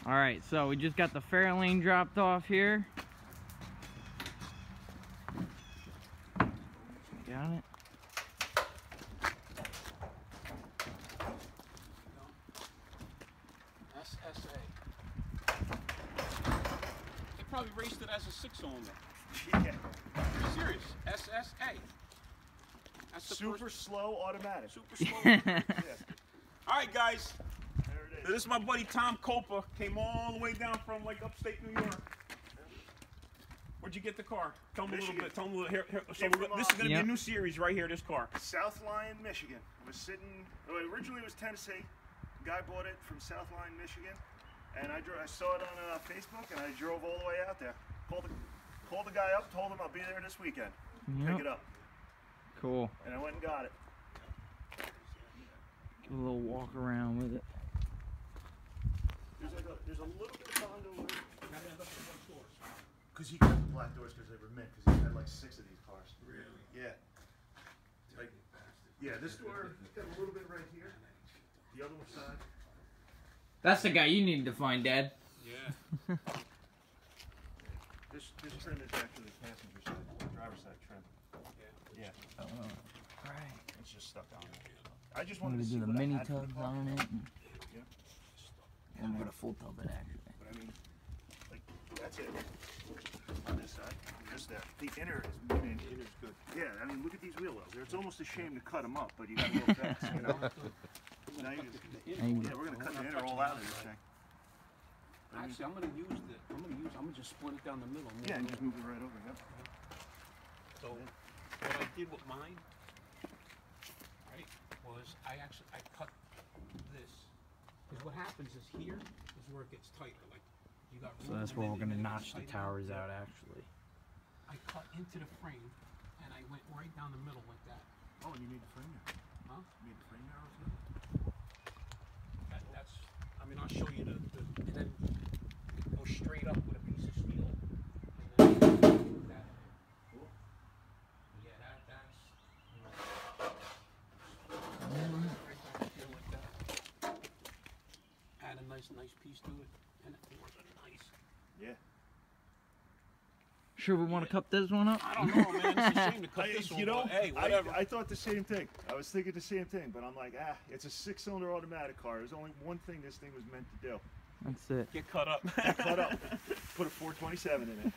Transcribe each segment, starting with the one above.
Alright, so we just got the Fairlaine dropped off here. Got it. SSA. They probably raced it as a 6-cylinder. Yeah. I'm serious. SSA. That's the Super slow automatic. Super slow. Yeah. All right, guys. There it is. This is my buddy Tom Copa. Came all the way down from like upstate New York. Where'd you get the car? Tell me a little bit. Tell me a little. Here. So this is going to be a new series right here. This car. South Lyon, Michigan. It was sitting. Well, originally it was Tennessee. Guy bought it from South Lyon, Michigan, and I saw it on Facebook, and I drove all the way out there. Called the guy up, told him I'll be there this weekend. Pick it up. Cool. And I went and got it. Give a little walk around with it. There's a little bit of Bondo. Because he got the black doors because they were mint. Because he had like 6 of these cars. Really? Yeah. Like, yeah, this door got a little bit right here. The other side. That's the guy you need to find, Dad. Yeah. This trim is actually passenger side, driver's side trim. Yeah. Oh, right. It's just stuck on there. I just wanted I'm to see do the what I mini had for the tubs car. on it. And Yeah. I'm gonna full tub it actually. But I mean, like, that's it. On this side, just there. The inner is, I mean, It is good. yeah, I mean, look at these wheel wells. It's almost a shame to cut them up, but you gotta go fast, you know? Now you just, yeah, we're gonna cut the inner all out of this thing. Actually, I'm gonna just split it down the middle. Yeah, and just move it right over, yep. So what I did with mine, right, was I cut this. Because what happens is here is where it gets tighter. Like you got. So that's where we're gonna notch the towers out actually. I cut into the frame and I went right down the middle like that. Oh, and you made the frame there. Huh? You made the frame there also? That's. I mean, I'll show you and then go straight up with a piece of steel. And then that. Cool. Yeah, that's. Add a nice piece to it, and it was nice. Yeah. Sure, we want to cut this one up? I don't know, man. It's a shame to cut this one. You know, but hey, whatever. I thought the same thing. I was thinking the same thing, but I'm like, it's a 6-cylinder automatic car. There's only one thing this thing was meant to do. That's it. Get cut up. Cut up. Put a 427 in it.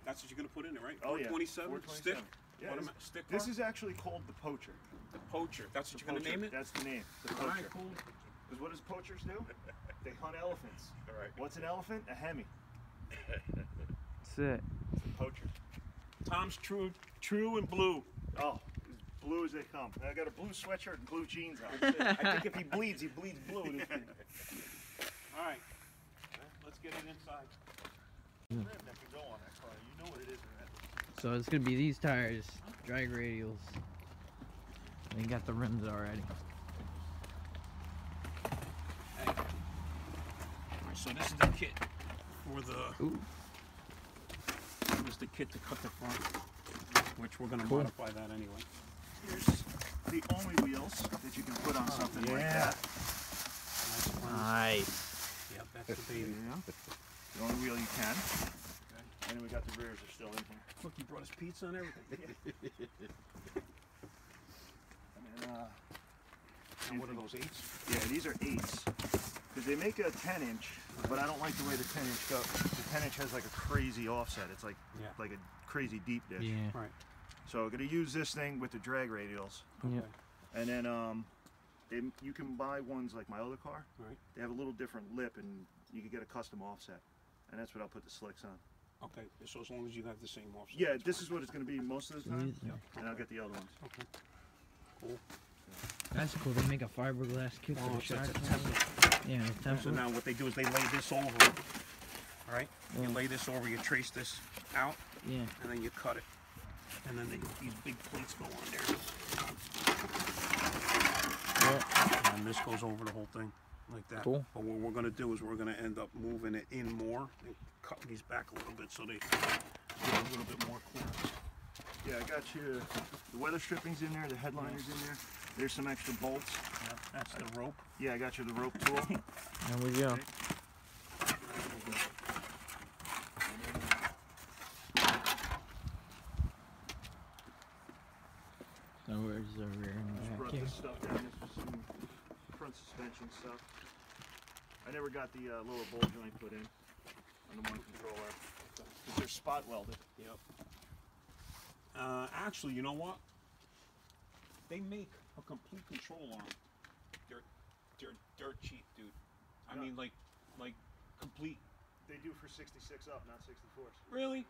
That's what you're gonna put in it, right? Oh yeah. 427. 427. Stick. Yeah, Stick. this is actually called the Poacher. the poacher. That's what The you're gonna Poacher. name it. That's the name. The All right, Poacher. cool. Because what does poachers do? They hunt elephants. All right. What's an elephant? A Hemi. That's it. It's a poacher. Tom's true and blue. Oh, as blue as they come. And I got a blue sweatshirt and blue jeans on. I think if he bleeds blue. All right. Let's get it inside. Rim that can go on that car. You know what it is already. So it's gonna be these tires, drag radials. They got the rims already. Hey. All right, so this is the kit for the. Ooh. This is the kit to cut the front, which we're gonna Cool. modify that anyway. Here's the only wheels that you can put on something like that. Nice ones. Nice. Yep, that's the baby. Yeah. The only wheel you can. And then we got the rears are still in here. Look, he brought us pizza and everything. And then, And what are those, 8s? yeah, these are 8s. Because they make a 10-inch, but I don't like the way the 10-inch goes. The 10-inch has like a crazy offset. It's like like a crazy deep dish. Yeah. Right. So I'm gonna use this thing with the drag radials. Yeah. And then you can buy ones like my other car. Right. They have a little different lip, and you can get a custom offset. And that's what I'll put the slicks on. Okay, so as long as you have the same offset. Yeah, this is what it's going to be most of the time. Yeah. And I'll get the other ones. Okay. Cool. That's cool. They make a fiberglass kit for Oh, the so shock. it's a template. Yeah, So template. now what they do is they lay this over it. All right? You Yeah. lay this over, you trace this out, Yeah. and then you cut it. And then these big plates go on there. Yeah. And this goes over the whole thing like that. Cool. But what we're going to do is we're going to end up moving it in more and cutting these back a little bit so they get a little bit more clearance. Yeah, I got you the weather strippings in there, the headliners in there. There's some extra bolts. Yep, that's the rope. Yeah, I got you the rope tool. There we go. Okay. So where's the rear Just and brought back here? this stuff down. This was some front suspension stuff. I never got the lower ball joint put in on the one controller because they're spot welded. Yep. Actually, you know what? They make a complete control arm. They're dirt cheap, dude. I mean, like complete. They do for 66 up, not 64s. Really?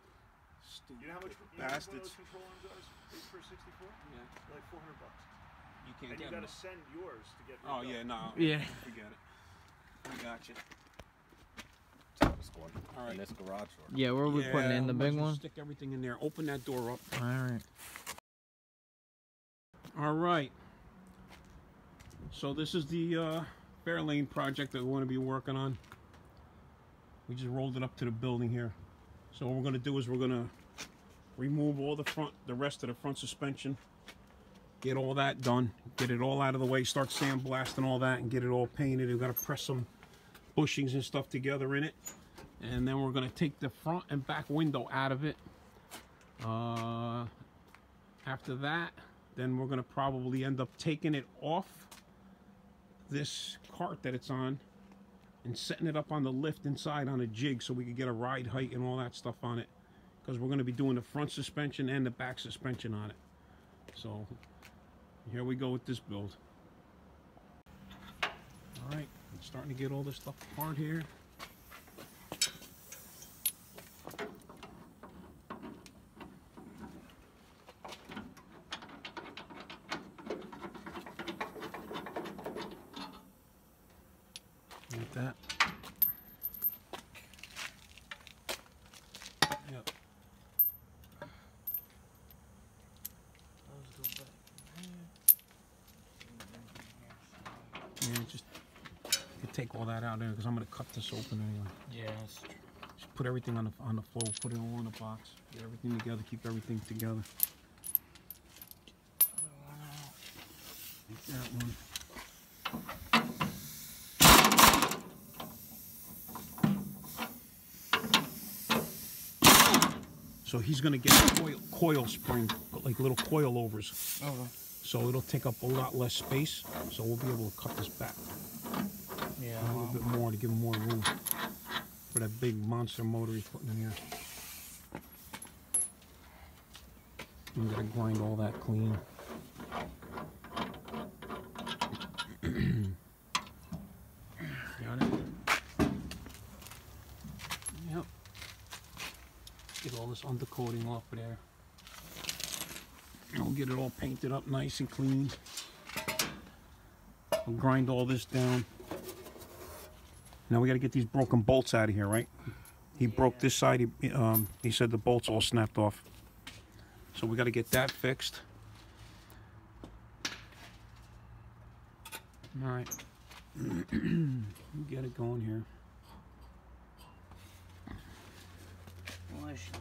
Stupid. You know how much one of bastards. those control arms is for 64? Yeah. They're like $400. You can't And you get gotta them. send yours to get. Oh yeah, no. Yeah. Forget it. I got you. All right. In this garage door. Yeah, where are we putting it in? The might as big well one? Stick everything in there. Open that door up. Alright. All right. So this is the Fairlaine project that we want to be working on. We just rolled it up to the building here. So what we're going to do is we're going to remove all the rest of the front suspension, get all that done, get it all out of the way, start sandblasting all that, and get it all painted. We've got to press some bushings and stuff together in it, and then we're going to take the front and back window out of it. After that, then we're going to probably end up taking it off this cart that it's on and setting it up on the lift inside on a jig so we can get a ride height and all that stuff on it, because we're going to be doing the front suspension and the back suspension on it. So here we go with this build. All right, I'm starting to get all this stuff apart here. Like that. Yep. Yeah, just you take all that out there because I'm gonna cut this open anyway. Yes. Just put everything on the floor, put it all in a box, get everything together, keep everything together. Like that one. So he's gonna get coil spring, like little coilovers. Okay. So it'll take up a lot less space. So we'll be able to cut this back Yeah. a little bit more to give him more room for that big monster motor he's putting in here. I'm gonna grind all that clean. Got it. Yep. Get all this undercoating off of there. And we'll get it all painted up nice and clean. We'll grind all this down. Now we got to get these broken bolts out of here, right? He broke this side. He said the bolts all snapped off. So we got to get that fixed. All right. Get it going here. Well, I should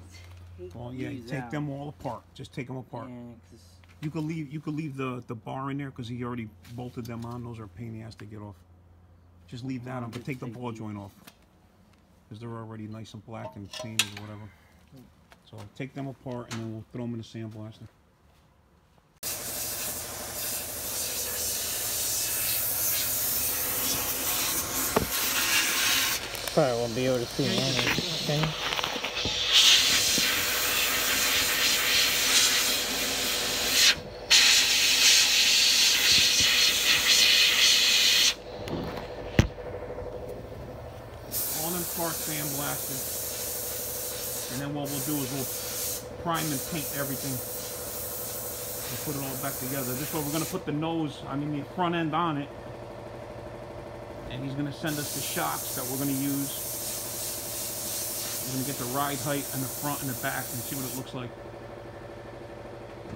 take Well, yeah, these take out. them all apart. Just take them apart. Yeah, 'cause You could leave the bar in there because he already bolted them on. Those are a pain in the ass to get off. Just leave that on, but take the ball joint off because they're already nice and black and painted or whatever. So take them apart and then we'll throw them in the sandblaster. probably won't be able to see anything. All them parts sandblasted, and then what we'll do is we'll prime and paint everything and put it all back together. This way we're going to put the nose, the front end on it, and he's going to send us the shocks that we're going to use. We're going to get the ride height in the front and the back and see what it looks like.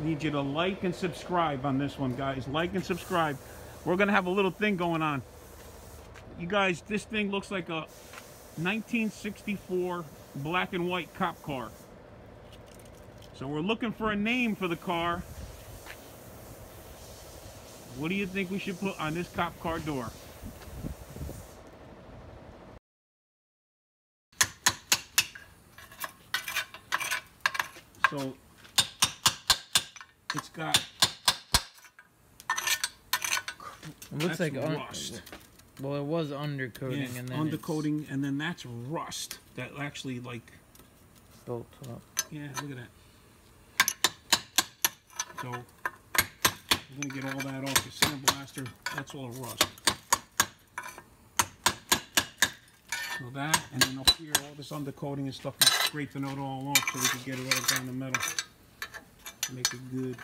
I need you to like and subscribe on this one, guys. Like and subscribe. We're going to have a little thing going on. You guys, this thing looks like a 1964 black and white cop car. So we're looking for a name for the car. What do you think we should put on this cop car door? So it's got, It looks like rust. Well, it was undercoating, Yeah, and then undercoating, and then that's rust that actually like built up. Yeah, look at that. So we're gonna get all that off the sandblaster. That's all rust. So that, and then up here, all this undercoating and stuff, is scraping it all off so we can get it all down the middle. Make it good.